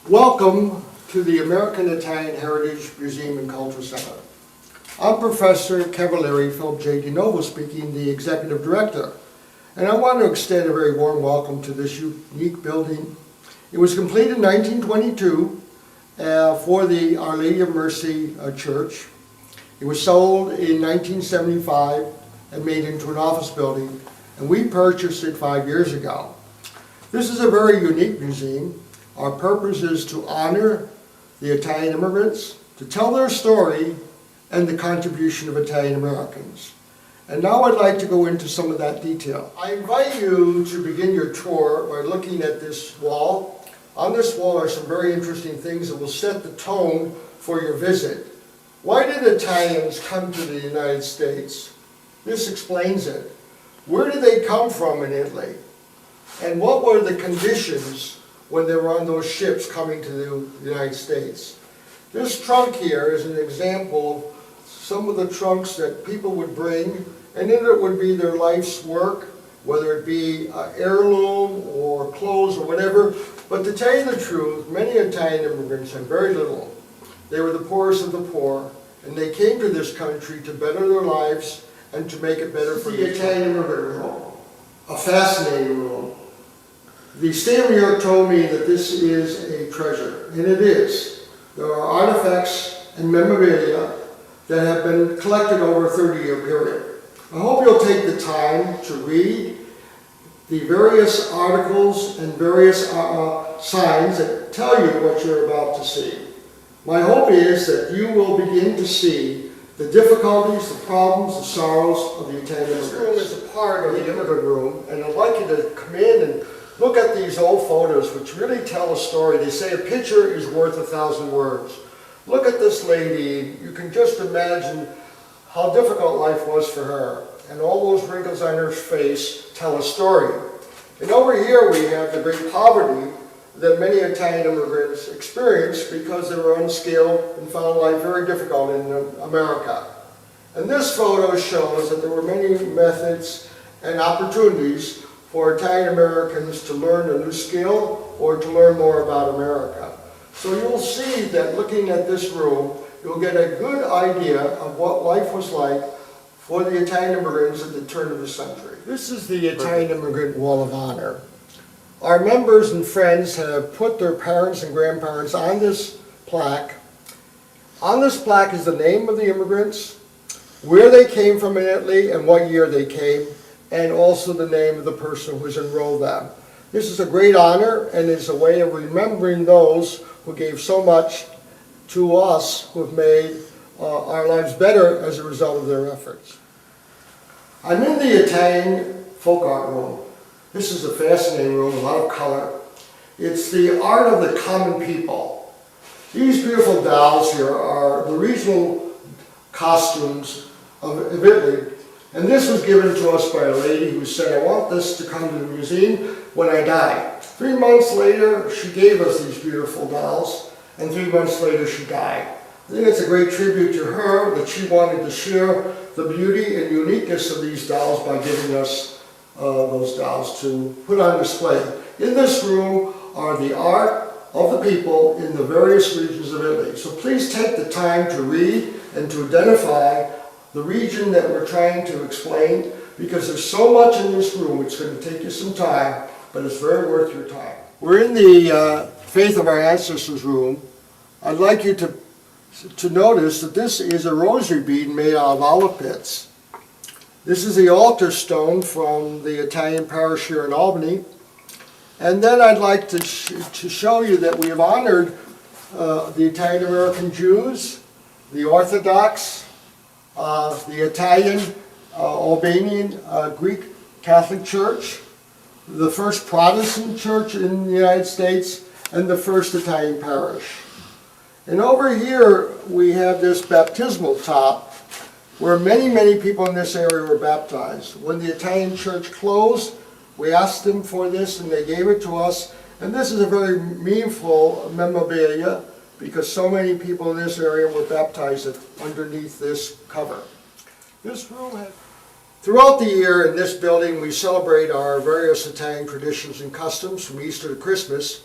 Welcome to the American Italian Heritage Museum and Cultural Center. I'm Professor Cavalieri, Philip J. DiNovo speaking, the Executive Director. And I want to extend a very warm welcome to this unique building. It was completed in 1922 for the Our Lady of Mercy Church. It was sold in 1975 and made into an office building, and we purchased it 5 years ago. This is a very unique museum. Our purpose is to honor the Italian immigrants, to tell their story, and the contribution of Italian Americans. And now I'd like to go into some of that detail. I invite you to begin your tour by looking at this wall. On this wall are some very interesting things that will set the tone for your visit. Why did Italians come to the United States? This explains it. Where did they come from in Italy? And what were the conditions when they were on those ships coming to the United States? This trunk here is an example of some of the trunks that people would bring, and in it would be their life's work, whether it be heirloom or clothes or whatever. But to tell you the truth, many Italian immigrants had very little. They were the poorest of the poor, and they came to this country to better their lives and to make it better for the Italian immigrant room. A fascinating room. The state of New York told me that this is a treasure, and it is. There are artifacts and memorabilia that have been collected over a 30-year period. I hope you'll take the time to read the various articles and various signs that tell you what you're about to see. My hope is that you will begin to see the difficulties, the problems, the sorrows of the Italian immigrants. This room is a part of the immigrant room, and I'd like you to come in and look at these old photos which really tell a story. They say a picture is worth 1,000 words. Look at this lady. You can just imagine how difficult life was for her. And all those wrinkles on her face tell a story. And over here we have the great poverty that many Italian immigrants experienced because they were unskilled and found life very difficult in America. And this photo shows that there were many methods and opportunities for Italian Americans to learn a new skill or to learn more about America. So you'll see that looking at this room, you'll get a good idea of what life was like for the Italian immigrants at the turn of the century. This is the Italian Immigrant Wall of Honor. Our members and friends have put their parents and grandparents on this plaque. On this plaque is the name of the immigrants, where they came from in Italy and what year they came, and also the name of the person who's enrolled them. This is a great honor, and it's a way of remembering those who gave so much to us, who have made our lives better as a result of their efforts. I'm in the Italian folk art room. This is a fascinating room, a lot of color. It's the art of the common people. These beautiful dolls here are the regional costumes of Italy. And this was given to us by a lady who said, I want this to come to the museum when I die. 3 months later, she gave us these beautiful dolls, and 3 months later she died. I think it's a great tribute to her that she wanted to share the beauty and uniqueness of these dolls by giving us those dolls to put on display. In this room are the art of the people in the various regions of Italy. So please take the time to read and to identify the region that we're trying to explain, because there's so much in this room, it's going to take you some time, but it's very worth your time. We're in the Faith of Our Ancestors room. I'd like you to notice that this is a rosary bead made out of olive pits. This is the altar stone from the Italian parish here in Albany. And then I'd like to show you that we have honored the Italian American Jews, the Orthodox, the Italian, Albanian, Greek Catholic Church, the first Protestant church in the United States, and the first Italian parish. And over here we have this baptismal top where many, many people in this area were baptized. When the Italian church closed, we asked them for this and they gave it to us. And this is a very meaningful memorabilia because so many people in this area were baptized underneath this cover. This room has... Throughout the year in this building we celebrate our various Italian traditions and customs from Easter to Christmas.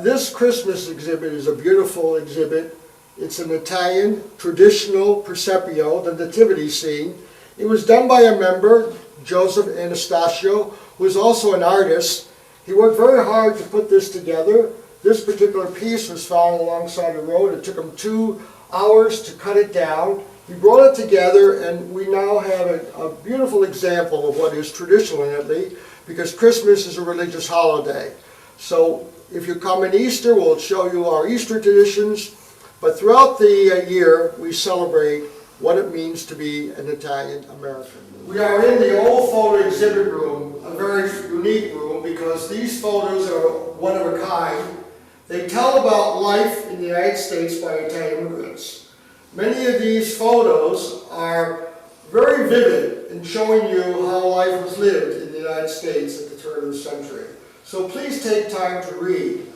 This Christmas exhibit is a beautiful exhibit. It's an Italian traditional presepio, the nativity scene. It was done by a member, Joseph Anastasio, who is also an artist. He worked very hard to put this together. This particular piece was found alongside the road. It took him 2 hours to cut it down. He brought it together, and we now have a beautiful example of what is traditional in Italy, because Christmas is a religious holiday. So if you come in Easter, we'll show you our Easter traditions, but throughout the year we celebrate what it means to be an Italian American. We are in the old photo exhibit room, a very unique room, because these photos are one of a kind. They tell about life in the United States by Italian immigrants. Many of these photos are very vivid in showing you how life was lived in the United States at the turn of the century. So please take time to read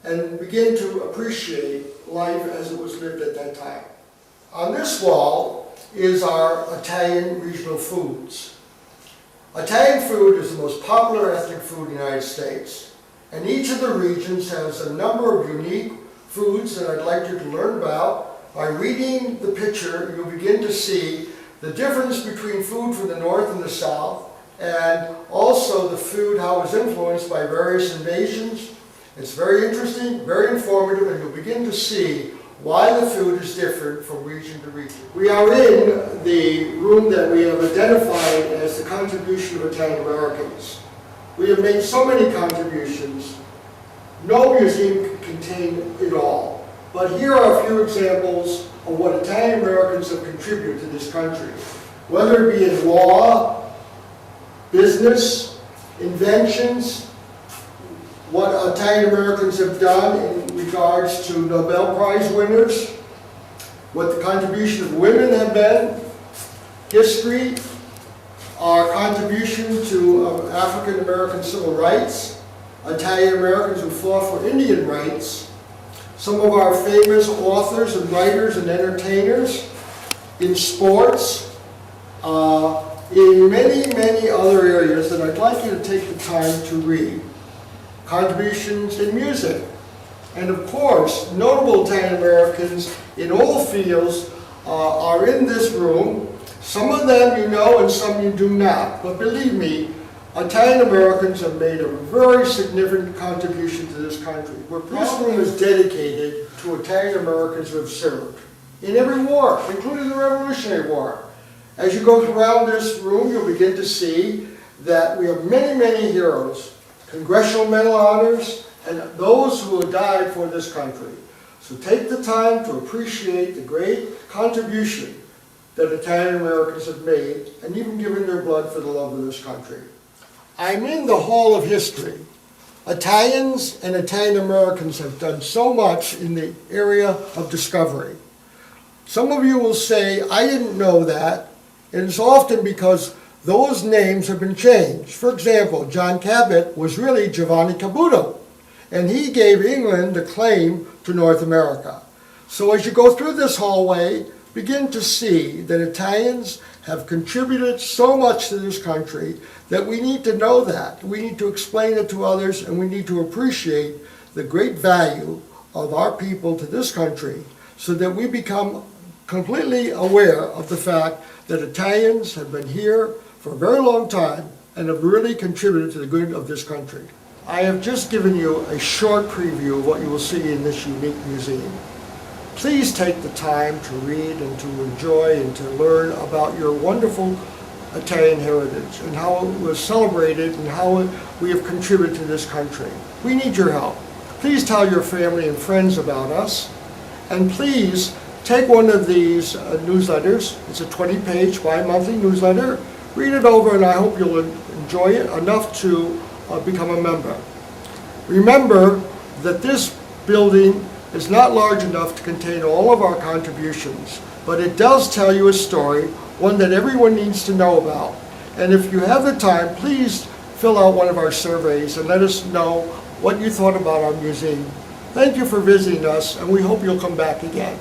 and begin to appreciate life as it was lived at that time. On this wall is our Italian regional foods. Italian food is the most popular ethnic food in the United States, and each of the regions has a number of unique foods that I'd like you to learn about. By reading the picture, you'll begin to see the difference between food from the north and the south, and also the food, how it was influenced by various invasions. It's very interesting, very informative, and you'll begin to see why the food is different from region to region. We are in the room that we have identified as the contribution of Italian Americans. We have made so many contributions, no museum can contain it all. But here are a few examples of what Italian Americans have contributed to this country, whether it be in law, business, inventions, what Italian Americans have done in regards to Nobel Prize winners, what the contribution of women have been, history, our contribution to African American civil rights, Italian Americans who fought for Indian rights, some of our famous authors and writers and entertainers, in sports, in many, many other areas that I'd like you to take the time to read. Contributions in music, and of course, notable Italian Americans in all fields are in this room. Some of them you know and some you do not, but believe me, Italian Americans have made a very significant contribution to this country. This room is dedicated to Italian Americans who have served in every war, including the Revolutionary War. As you go around this room, you'll begin to see that we have many, many heroes, Congressional Medal honors, and those who have died for this country. So take the time to appreciate the great contribution that Italian Americans have made, and even given their blood for the love of this country. I'm in the Hall of History. Italians and Italian Americans have done so much in the area of discovery. Some of you will say, I didn't know that, and it's often because those names have been changed. For example, John Cabot was really Giovanni Caputo, and he gave England the claim to North America. So as you go through this hallway, begin to see that Italians have contributed so much to this country that we need to know that. We need to explain it to others, and we need to appreciate the great value of our people to this country so that we become completely aware of the fact that Italians have been here for a very long time and have really contributed to the good of this country. I have just given you a short preview of what you will see in this unique museum. Please take the time to read and to enjoy and to learn about your wonderful Italian heritage and how it was celebrated and how we have contributed to this country. We need your help. Please tell your family and friends about us, and please take one of these newsletters. It's a 20-page bi-monthly newsletter. Read it over, and I hope you'll enjoy it enough to become a member. Remember that this building is not large enough to contain all of our contributions, but it does tell you a story, one that everyone needs to know about. And if you have the time, please fill out one of our surveys and let us know what you thought about our museum. Thank you for visiting us, and we hope you'll come back again.